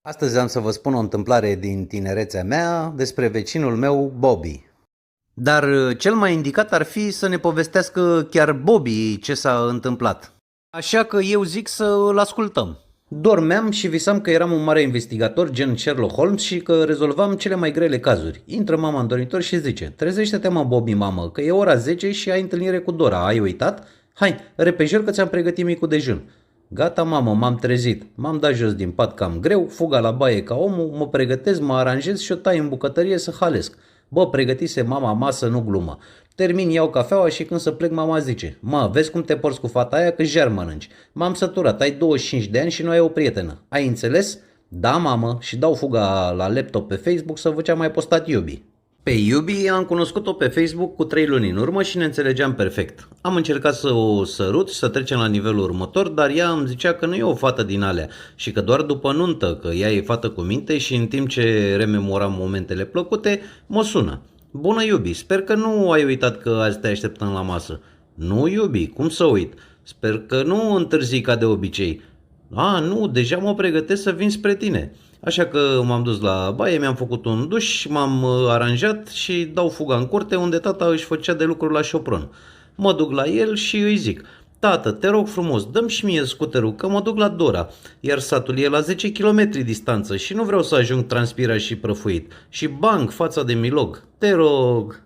Astăzi am să vă spun o întâmplare din tinerețea mea despre vecinul meu, Bobby. Dar cel mai indicat ar fi să ne povestească chiar Bobby ce s-a întâmplat. Așa că eu zic să îl ascultăm. Dormeam și visam că eram un mare investigator gen Sherlock Holmes și că rezolvam cele mai grele cazuri. Intră mama în dormitor și zice: trezește-te mă, Bobby, mamă, că e ora 10 și ai întâlnire cu Dora, ai uitat? Hai, repejor că ți-am pregătit micul dejun. Gata, mamă, m-am trezit, m-am dat jos din pat cam greu, fuga la baie ca omul, mă pregătesc, mă aranjez și o tai în bucătărie să halesc. Bă, pregătise mama masă, nu glumă. Termin, iau cafeaua și când să plec mama zice: mă, vezi cum te porți cu fata aia că jar mănânci. M-am săturat, ai 25 de ani și nu ai o prietenă. Ai înțeles? Da, mamă, și dau fuga la laptop pe Facebook să văd ce a mai postat iubi. Pe iubi am cunoscut-o pe Facebook cu 3 luni în urmă și ne înțelegeam perfect. Am încercat să o sărut și să trecem la nivelul următor, dar ea îmi zicea că nu e o fată din alea și că doar după nuntă, că ea e fată cu minte și în timp ce rememoram momentele plăcute, mă sună. Bună, iubi, sper că nu ai uitat că azi te așteptăm la masă. Nu, iubi, cum să uit? Sper că nu întârzi ca de obicei. A, nu, deja mă pregătesc să vin spre tine. Așa că m-am dus la baie, mi-am făcut un duș, m-am aranjat și dau fuga în curte unde tata își făcea de lucru la șopron. Mă duc la el și îi zic: tată, te rog frumos, dă-mi și mie scuterul că mă duc la Dora, iar satul e la 10 km distanță și nu vreau să ajung transpirat și prăfuit. Și bang, fața de milog, te rog.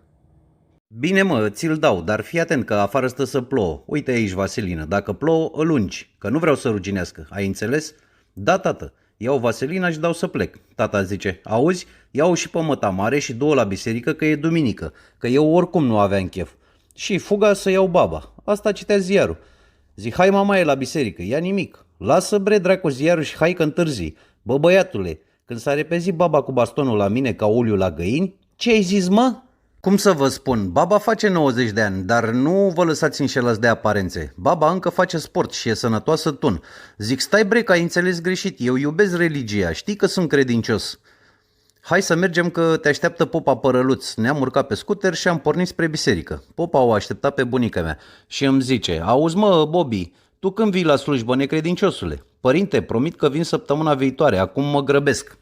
Bine mă, ți-l dau, dar fii atent că afară stă să plouă. Uite aici, vaselină, dacă plouă, îl ungi, că nu vreau să ruginească, ai înțeles? Da, tată. Iau vaselina și dau să plec. Tata zice: auzi, iau și pe măta mare și două la biserică că e duminică, că eu oricum nu aveam chef. Și fuga să iau baba. Asta citea ziarul. Zic: hai mama, e la biserică, ia nimic. Lasă bre dracu ziarul și hai că întârzi. Bă băiatule, când s-a repezit baba cu bastonul la mine ca uliul la găini, ce ai zis, mă? Cum să vă spun, baba face 90 de ani, dar nu vă lăsați înșelați de aparențe. Baba încă face sport și e sănătoasă tun. Zic: stai bre, că ai înțeles greșit, eu iubesc religia, știi că sunt credincios. Hai să mergem că te așteaptă popa Părăluț. Ne-am urcat pe scuter și am pornit spre biserică. Popa o aștepta pe bunica mea și îmi zice: auzi mă, Bobby, tu când vii la slujbă, necredinciosule? Părinte, promit că vin săptămâna viitoare, acum mă grăbesc.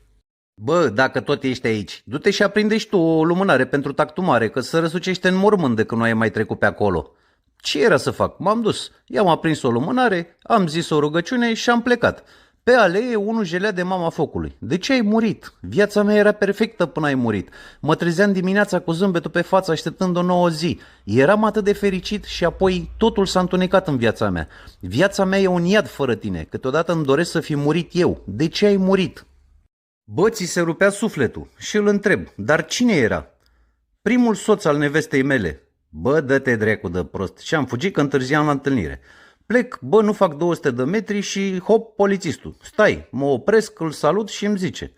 Bă, dacă tot ești aici, du-te și aprinde și tu o lumânare pentru tactumare, că se răsucește în mormânt de când nu ai mai trecut pe acolo. Ce era să fac? M-am dus, i-am aprins o lumânare, am zis o rugăciune și am plecat. Pe alee unul jelea de mama focului. De ce ai murit? Viața mea era perfectă până ai murit. Mă trezeam dimineața cu zâmbetul pe față așteptând o nouă zi. Eram atât de fericit și apoi totul s-a întunecat în viața mea. Viața mea e un iad fără tine. Câteodată îmi doresc să fi murit eu. De ce ai murit? Bă, ți se rupea sufletul și îl întreb: dar cine era? Primul soț al nevestei mele. Bă, dă-te dracu de prost. Și am fugit că întârziam la întâlnire. Plec, bă, nu fac 200 de metri și hop, polițistul. Stai, mă opresc, îl salut și îmi zice: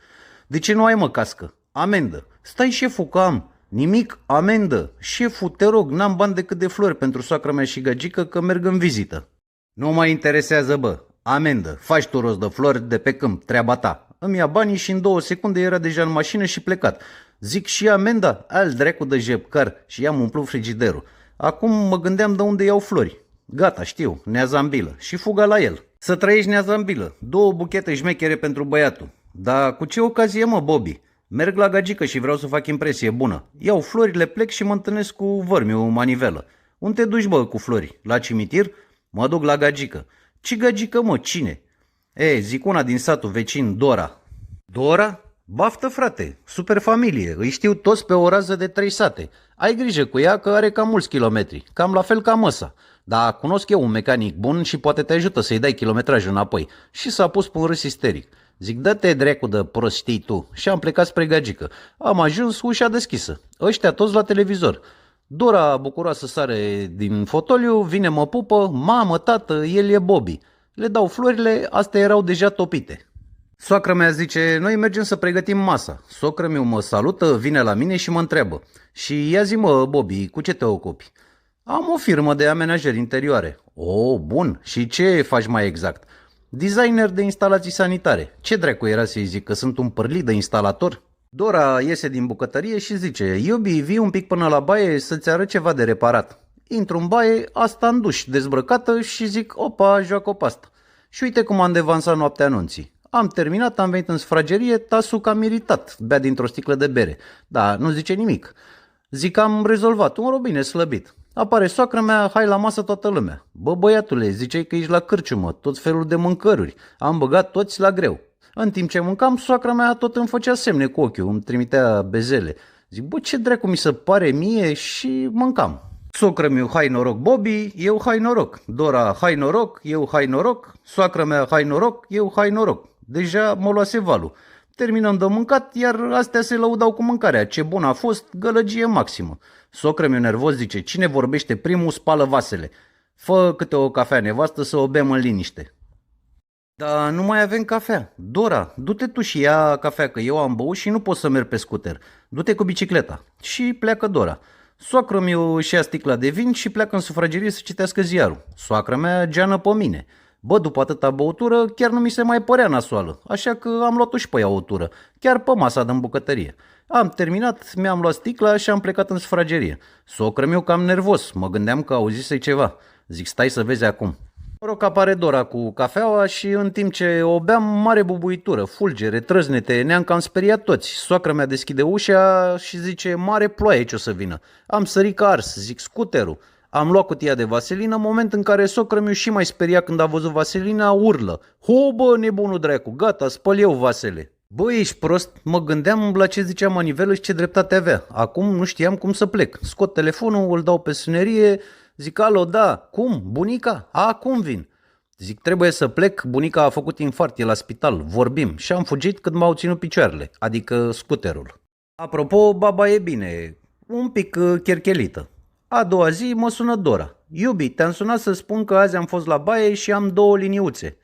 de ce nu ai mă cască? Amendă. Stai, șeful, că am. Nimic, amendă. Șeful, te rog, n-am bani decât de flori pentru soacra mea și gagică că merg în vizită. Nu mă interesează, bă. Amendă. Faci tu rost de flori de pe câmp, treaba ta. Îmi ia banii și în 2 secunde era deja în mașină și plecat. Zic: și amenda? Al dracu de jepcar, și i-am umplut frigiderul. Acum mă gândeam de unde iau flori. Gata, știu, neazambilă. Și fuga la el. Să trăiești, neazambilă. 2 buchete șmechere pentru băiatul. Dar cu ce ocazie, mă, Bobby? Merg la gagică și vreau să fac impresie bună. Iau florile, plec și mă întâlnesc cu vărmiu manivelă. Unde te duci, bă, cu flori? La cimitir? Mă duc la gagică. Ce gagică, mă? Cine? Zic una din satul vecin, Dora. Dora? Baftă, frate, super familie, îi știu toți pe o rază de 3 sate. Ai grijă cu ea că are cam mulți kilometri, cam la fel ca măsa. Dar cunosc eu un mecanic bun și poate te ajută să-i dai kilometraj înapoi. Și s-a pus pe un râs isteric. Zic: dă-te dracu de prost, știi tu. Și am plecat spre gagică. Am ajuns, ușa deschisă. Ăștia toți la televizor. Dora, bucuroasă, sare din fotoliu, vine, mă pupă: mamă, tată, el e Bobby. Le dau florile, astea erau deja topite. Soacră mea zice: noi mergem să pregătim masa. Socră meu mă salută, vine la mine și mă întreabă: și ia zi, mă, Bobby, cu ce te ocupi? Am o firmă de amenajări interioare. O, bun, și ce faci mai exact? Designer de instalații sanitare. Ce dracu era să-i zic, că sunt un părlit de instalator? Dora iese din bucătărie și zice: iubi, vii un pic până la baie să-ți arăt ceva de reparat. Intru în baie, asta în duș, dezbrăcată, și zic: opa, joacă-o pe asta. Și uite cum am devansat noaptea anunții. Am terminat, am venit în sufragerie, tasul cam iritat, bea dintr-o sticlă de bere. Da, nu zice nimic. Zic că am rezolvat, un robine slăbit. Apare soacră mea, hai la masă toată lumea. Bă, băiatule, ziceai că ești la cârciumă, tot felul de mâncăruri. Am băgat toți la greu. În timp ce mâncam, soacra mea tot îmi făcea semne cu ochiul, îmi trimitea bezele. Zic, bă, ce dracu mi se pare mie și mâncam. Socră meu, hai noroc, Bobby, eu hai noroc. Dora, hai noroc, eu hai noroc. Soacră mea, hai noroc, eu hai noroc. Deja mă luase valul. Terminăm de mâncat, iar astea se lăudau cu mâncarea. Ce bun a fost, gălăgie maximă. Socră meu nervos zice, cine vorbește primul spală vasele. Fă câte o cafea, nevastă, să o bem în liniște. Dar nu mai avem cafea. Dora, du-te tu și ia cafea, că eu am băut și nu pot să merg pe scuter. Du-te cu bicicleta. Și pleacă Dora. Soacră mea își ia sticla de vin și pleacă în sufragerie să citească ziarul. Soacra mea geană pe mine. Bă, după atâta băutură, chiar nu mi se mai părea nasoală, așa că am luat-o și pe ea o tură, chiar pe masa din bucătărie. Am terminat, mi-am luat sticla și am plecat în sufragerie. Socră meu cam nervos, mă gândeam că auzise ceva. Zic, stai să vezi acum. Noroc apare Dora cu cafeaua și în timp ce o beam, mare bubuitură, fulgere, trăznete, ne-am cam speriat toți. Soacră mea deschide ușa și zice, mare ploaie ce o să vină. Am sărit ca ars, zic, scuterul. Am luat cutia de vaselină, moment în care socră meu și mai speria când a văzut vaselina, urlă. Ho, bă, nebunul dracu, gata, spăl eu vasele. Bă, ești prost? Mă gândeam la ce zicea Manivelă și ce dreptate avea. Acum nu știam cum să plec. Scot telefonul, îl dau pe sunerie, zic, alo, da, cum? Bunica? Acum vin. Zic, trebuie să plec, bunica a făcut infart, e la spital, vorbim. Și am fugit cât m-au ținut picioarele, adică scuterul. Apropo, baba e bine, un pic cherchelită. A doua zi mă sună Dora. Iubi, te-am sunat să spun că azi am fost la baie și am 2 liniuțe.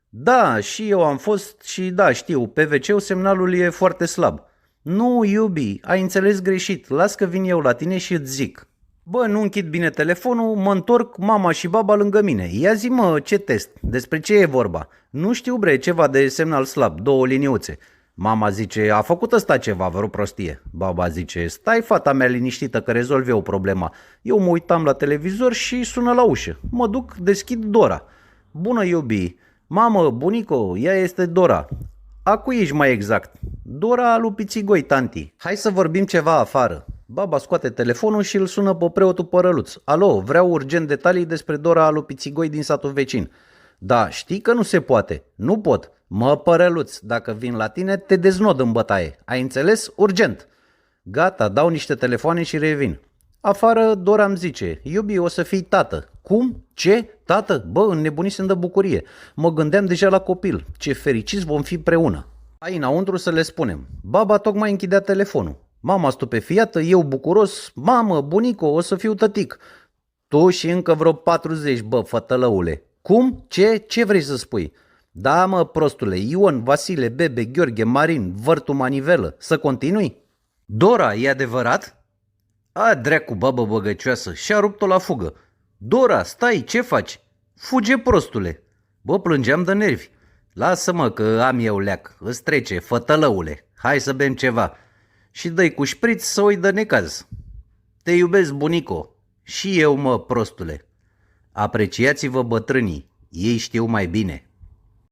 Da, și eu am fost și da, știu, pe wc semnalul e foarte slab. Nu, iubi, ai înțeles greșit, las că vin eu la tine și îți zic. Bă, nu închid bine telefonul, mă întorc, mama și baba lângă mine. Ia zi mă, ce test? Despre ce e vorba? Nu știu bre, ceva de semnal slab, 2 liniuțe. Mama zice, a făcut ăsta ceva, vreo prostie. Baba zice, stai fata mea liniștită că rezolv eu problema. Eu mă uitam la televizor și sună la ușă. Mă duc, deschid Dora. Bună iubi, mamă, bunico, ea este Dora. A cui ești mai exact? Dora lui Pițigoi, tanti. Hai să vorbim ceva afară. Baba scoate telefonul și îl sună pe preotul Părăluț. Alo, vreau urgent detalii despre Dora lui Pițigoi din satul vecin. Da, știi că nu se poate. Nu pot. Mă, Părăluț, dacă vin la tine, te deznod în bătaie. Ai înțeles? Urgent. Gata, dau niște telefoane și revin. Afară, Dora îmi zice, iubi, o să fii tată. Cum? Ce? Tată? Bă, înnebunisem de bucurie. Mă gândeam deja la copil. Ce fericiți vom fi împreună. Hai înăuntru să le spunem. Baba tocmai închidea telefonul. Mama stupefiată, eu bucuros. Mamă, bunico, o să fiu tătic. Tu și încă vreo 40, bă, fătălăule. Cum? Ce? Ce vrei să spui? Da, mă, prostule, Ion, Vasile, Bebe, Gheorghe, Marin, Vărtu, Manivelă. Să continui? Dora, e adevărat? A, dreacu, babă băgăcioasă, și-a rupt-o la fugă. Dora, stai, ce faci? Fuge, prostule. Bă, plângeam de nervi. Lasă-mă că am eu leac, îți trece, fătălăule. Hai să bem ceva. Și dă-i cu șpriț să o-i dă necaz. Te iubesc, bunico. Și eu, mă, prostule. Apreciați-vă bătrânii, ei știu mai bine.